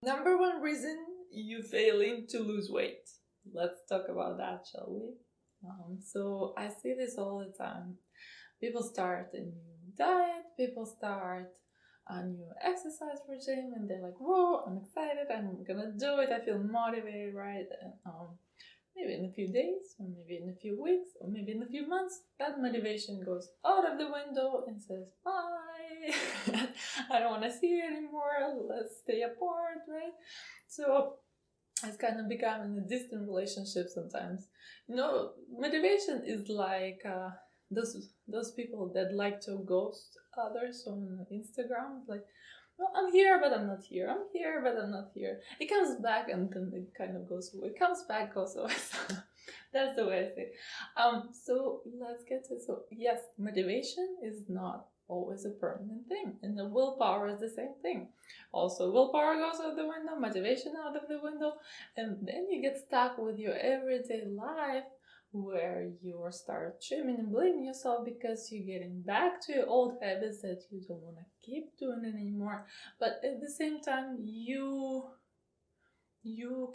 Number one reason you failing to lose weight. Let's talk about that, shall we? So I see this all the time. People start a new diet, people start a new exercise regime, and they're like, whoa, I'm excited, I'm gonna do it, I feel motivated, right? And maybe in a few days, or maybe in a few weeks, or maybe in a few months, that motivation goes out of the window and says, bye, I don't want to see you anymore, let's stay apart, right? So it's kind of becoming a distant relationship sometimes. Motivation is like those people that like to ghost others on Instagram, like, well, I'm here, but I'm not here. I'm here, but I'm not here. It comes back and then it kind of goes away. It comes back, goes away. That's the way I say it. So let's get to it. So yes, motivation is not always a permanent thing, and the willpower is the same thing. Also, willpower goes out the window, motivation out of the window, and then you get stuck with your everyday life where you start shaming and blaming yourself because you're getting back to your old habits that you don't want to keep doing anymore. But at the same time, you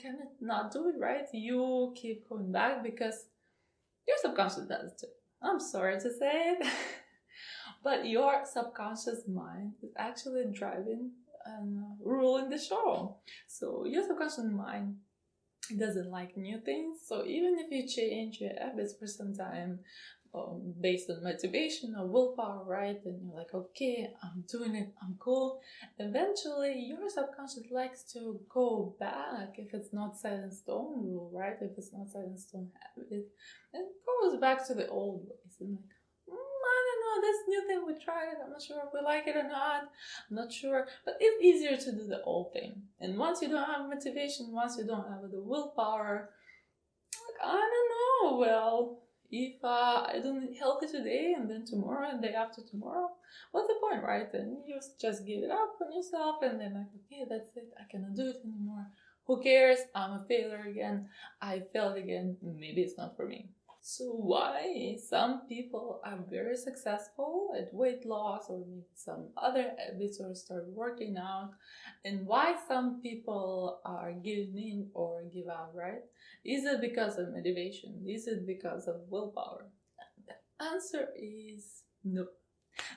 cannot not do it, right? You keep going back because your subconscious does too. I'm sorry to say it, but your subconscious mind is actually driving and ruling the show. So your subconscious mind doesn't like new things. So even if you change your habits for some time, based on motivation or willpower, right? And you're like, okay, I'm doing it, I'm cool. Eventually, your subconscious likes to go back if it's not set in stone rule, right? If it's not set in stone habit, and goes back to the old ways and like, I don't know, this new thing we tried it. I'm not sure if we like it or not. I'm not sure, but it's easier to do the old thing. And once you don't have motivation, once you don't have the willpower, like, I don't know. Well, if I don't eat healthy today and then tomorrow and day after tomorrow, what's the point, right? Then you just give it up on yourself and then like, okay, that's it. I cannot do it anymore. Who cares? I'm a failure again. I failed again. Maybe it's not for me. So why some people are very successful at weight loss or maybe some other habits or start working out, and why some people are giving in or give up, right? Is it because of motivation? Is it because of willpower? The answer is no.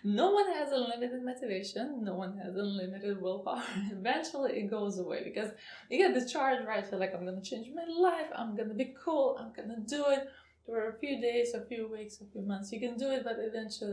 No one has unlimited motivation. No one has unlimited willpower. Eventually, it goes away because you get the charge, right? You're like, I'm gonna change my life. I'm gonna be cool. I'm gonna do it for a few days, a few weeks, a few months. You can do it, but eventually,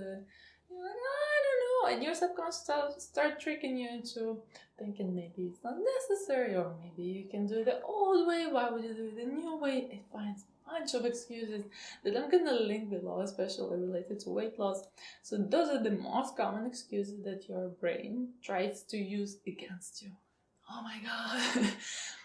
you're like, I don't know, and your subconscious start tricking you into thinking maybe it's not necessary, or maybe you can do it the old way. Why would you do it the new way? It finds a bunch of excuses that I'm gonna link below, especially related to weight loss. So those are the most common excuses that your brain tries to use against you. Oh my god,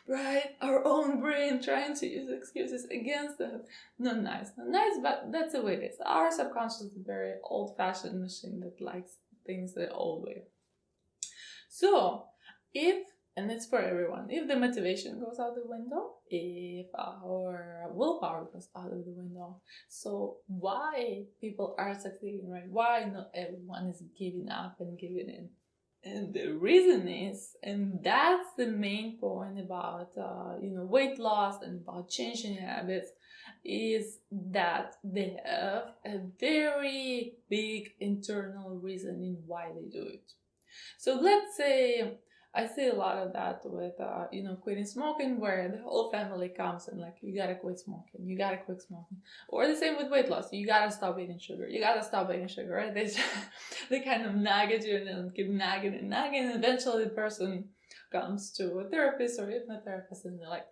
right? Our own brain trying to use excuses against us. Not nice, not nice, but that's the way it is. Our subconscious is a very old-fashioned machine that likes things the old way. So, if, and it's for everyone, if the motivation goes out the window, if our willpower goes out of the window, so why people are succeeding, right? Why not everyone is giving up and giving in? And the reason is, and that's the main point about weight loss and about changing habits, is that they have a very big internal reason in why they do it. So let's say I see a lot of that with quitting smoking, where the whole family comes and like, you gotta quit smoking, you gotta quit smoking. Or the same with weight loss, you gotta stop eating sugar, you gotta stop eating sugar, right? They kind of nag at you and then keep nagging and nagging, and eventually the person comes to a therapist or hypnotherapist and they're like,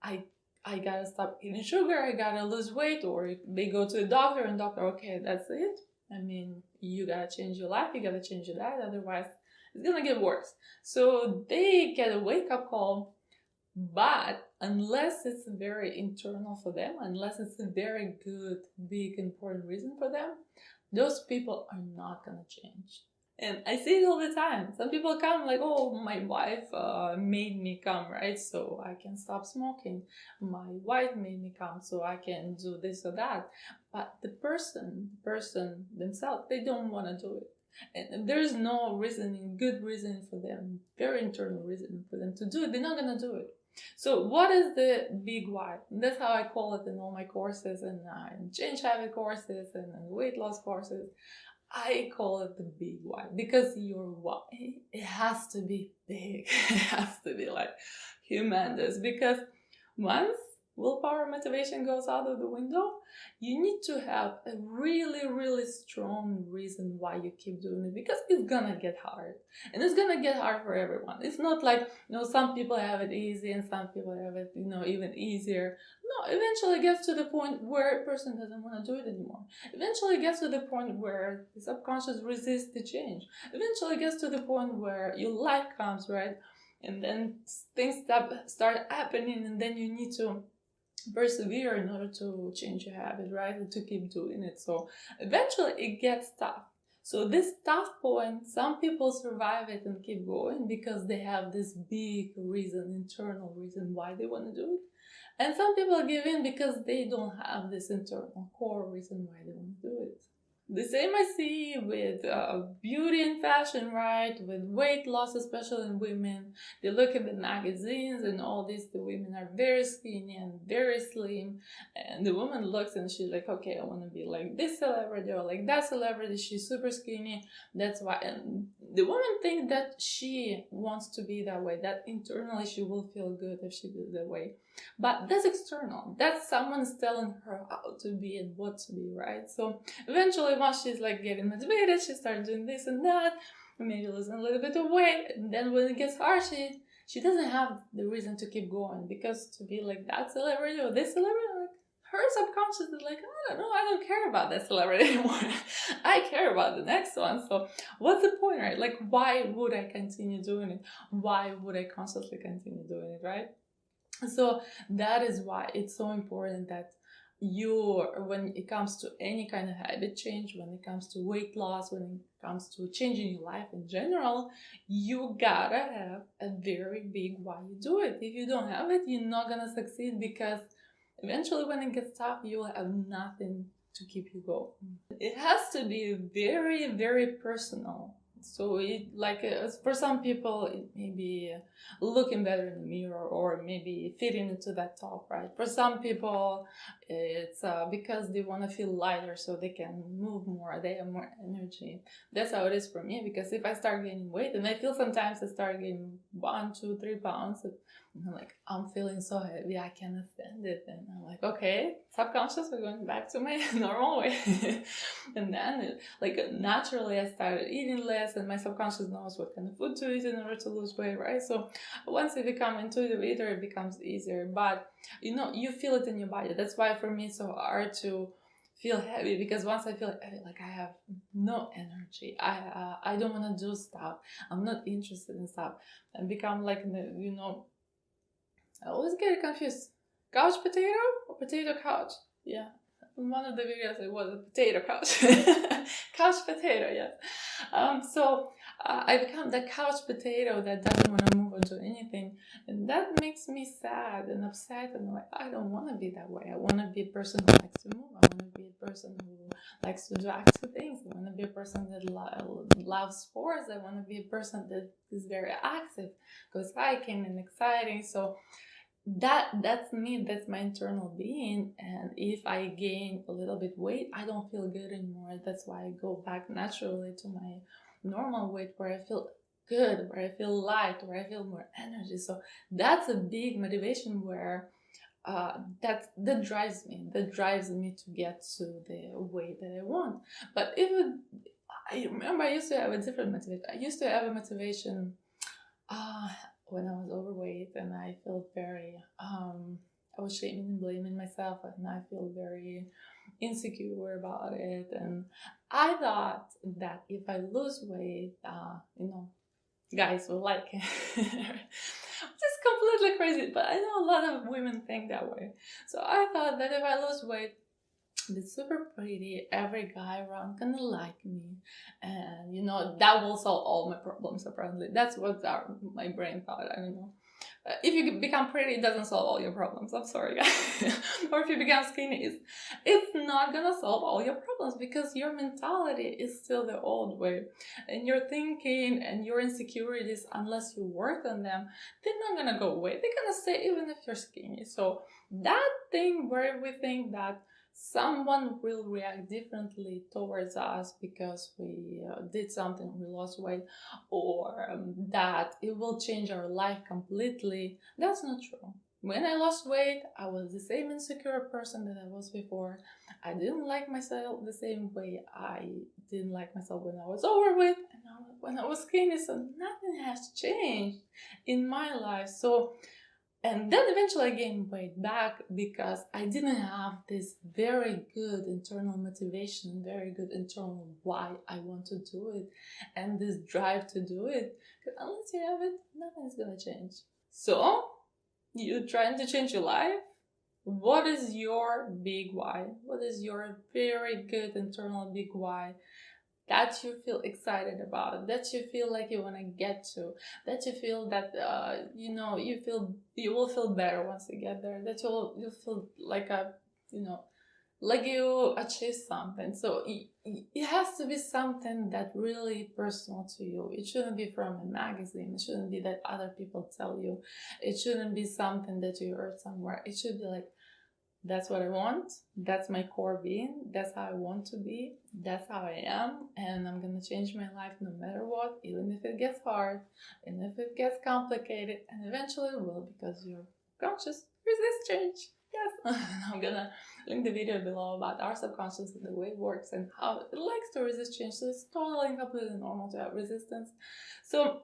I gotta stop eating sugar, I gotta lose weight. Or they go to the doctor and doctor, okay, that's it. I mean, you gotta change your life, you gotta change your diet, otherwise it's gonna get worse. So they get a wake-up call, but unless it's very internal for them, unless it's a very good, big, important reason for them, those people are not gonna change. And I see it all the time. Some people come like, oh, my wife made me come, right? So I can stop smoking. My wife made me come, so I can do this or that. But the person themselves, they don't want to do it. And there's no reasoning, good reason for them, very internal reason for them to do it. They're not gonna do it. So what is the big why? That's how I call it in all my courses and change habit courses and weight loss courses. I call it the big why, because your why, it has to be big. It has to be like humongous, because once willpower motivation goes out of the window, you need to have a really, really strong reason why you keep doing it, because it's gonna get hard. And it's gonna get hard for everyone. It's not like, some people have it easy and some people have it, even easier. No, eventually it gets to the point where a person doesn't want to do it anymore. Eventually it gets to the point where the subconscious resists the change. Eventually it gets to the point where your life comes, right? And then things start happening, and then you need to persevere in order to change your habit, right? And to keep doing it. So eventually it gets tough. So this tough point, some people survive it and keep going because they have this big reason, internal reason why they want to do it. And some people give in because they don't have this internal core reason why they want to do it. The same I see with beauty and fashion, right? With weight loss, especially in women. They look at the magazines and all this, the women are very skinny and very slim. And the woman looks and she's like, okay, I want to be like this celebrity or like that celebrity. She's super skinny. That's why. And the woman thinks that she wants to be that way, that internally she will feel good if she be that way. But that's external. That's someone's telling her how to be and what to be, right? So eventually, once she's like getting motivated, she starts doing this and that, maybe losing a little bit of weight. And then when it gets hard, she doesn't have the reason to keep going, because to be like that celebrity or this celebrity, like, her subconscious is like, I don't know, I don't care about that celebrity anymore. I care about the next one. So what's the point, right? Like, why would I continue doing it? Why would I constantly continue doing it, right? So that is why it's so important that when it comes to any kind of habit change, when it comes to weight loss, when it comes to changing your life in general, you gotta have a very big why you do it. If you don't have it, you're not gonna succeed, because eventually when it gets tough, you will have nothing to keep you going. It has to be very, very personal. So for some people, it may be looking better in the mirror, or maybe fitting into that top, right? For some people, it's because they want to feel lighter so they can move more, they have more energy. That's how it is for me, because if I start gaining weight, and I feel sometimes I start gaining 1, 2, 3 pounds, I'm like, I'm feeling so heavy, I cannot stand it. And I'm like, okay, subconscious, we're going back to my normal weight. And then, naturally, I started eating less, and my subconscious knows what kind of food to eat in order to lose weight, right? So once you become intuitive eater, it becomes easier. But, you feel it in your body. That's why for me it's so hard to feel heavy, because once I feel heavy, like I have no energy, I don't want to do stuff, I'm not interested in stuff, and become like, I always get confused. Couch potato or potato couch? Yeah. In one of the videos it was a potato couch. Couch potato, yes. So I become the couch potato that doesn't want to move or do anything. And that makes me sad and upset. And I'm like, I don't want to be that way. I want to be a person who likes to move. I want to be a person who likes to do active things. I want to be a person that loves sports. I want to be a person that is very active, goes hiking and exciting. So that's me, that's my internal being. And if I gain a little bit weight, I don't feel good anymore. That's why I go back naturally to my normal weight, where I feel good, where I feel light, where I feel more energy. So that's a big motivation, where that drives me to get to the weight that I want. But I remember I used to have a different motivation. I used to have a motivation when I was overweight, and I felt very, I was shaming and blaming myself, and I feel very insecure about it. And I thought that if I lose weight, guys will like it. Which is completely crazy, but I know a lot of women think that way. So I thought that if I lose weight, it's super pretty, every guy around gonna like me, and that will solve all my problems. Apparently that's what my brain thought. I don't know, if you become pretty, it doesn't solve all your problems. I'm sorry, guys. Or if you become skinny, it's not gonna solve all your problems, because your mentality is still the old way, and your thinking and your insecurities, unless you work on them, they're not gonna go away. They're gonna stay even if you're skinny. So that thing where we think that someone will react differently towards us because we did something, we lost weight, or that it will change our life completely, that's not true. When I lost weight, I was the same insecure person that I was before. I didn't like myself the same way I didn't like myself when I was overweight and when I was skinny. So nothing has changed in my life. So, and then eventually I gained weight back because I didn't have this very good internal motivation, very good internal why I want to do it, and this drive to do it. Because unless you have it, nothing's gonna change. So, you're trying to change your life? What is your big why? What is your very good internal big why that you feel excited about, that you feel like you want to get to, that you feel that you will feel better once you get there, that you'll feel like like you achieve something. So it has to be something that really personal to you. It shouldn't be from a magazine. It shouldn't be that other people tell you. It shouldn't be something that you heard somewhere. It should be like, that's what I want. That's my core being. That's how I want to be. That's how I am. And I'm going to change my life no matter what, even if it gets hard, and if it gets complicated, and eventually it will, because you're conscious resist change. Yes. I'm going to link the video below about our subconscious, the way it works, and how it likes to resist change. So it's totally and completely normal to have resistance. So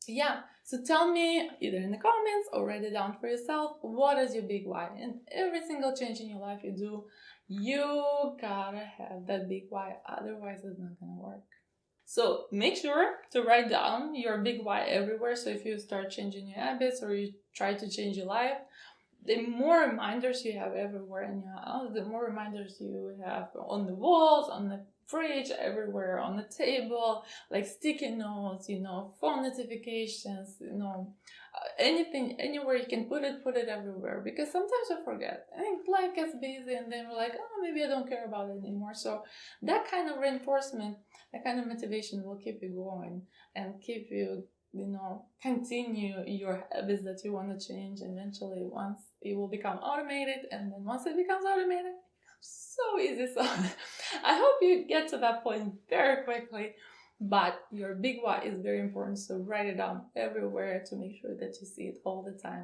yeah, so tell me either in the comments or write it down for yourself. What is your big why? And every single change in your life you do, you gotta have that big why, otherwise it's not gonna work. So make sure to write down your big why everywhere. So if you start changing your habits or you try to change your life, the more reminders you have everywhere in your house, the more reminders you have on the walls, on the fridge, everywhere, on the table, like sticky notes, phone notifications, anything, anywhere you can put it everywhere, because sometimes you forget. I think life gets busy and then we're like, oh, maybe I don't care about it anymore. So that kind of reinforcement, that kind of motivation will keep you going and keep you continue your habits that you want to change. Eventually, once it will become automated, and then once it becomes automated, it becomes so easy. So I hope you get to that point very quickly. But your big why is very important, so write it down everywhere to make sure that you see it all the time.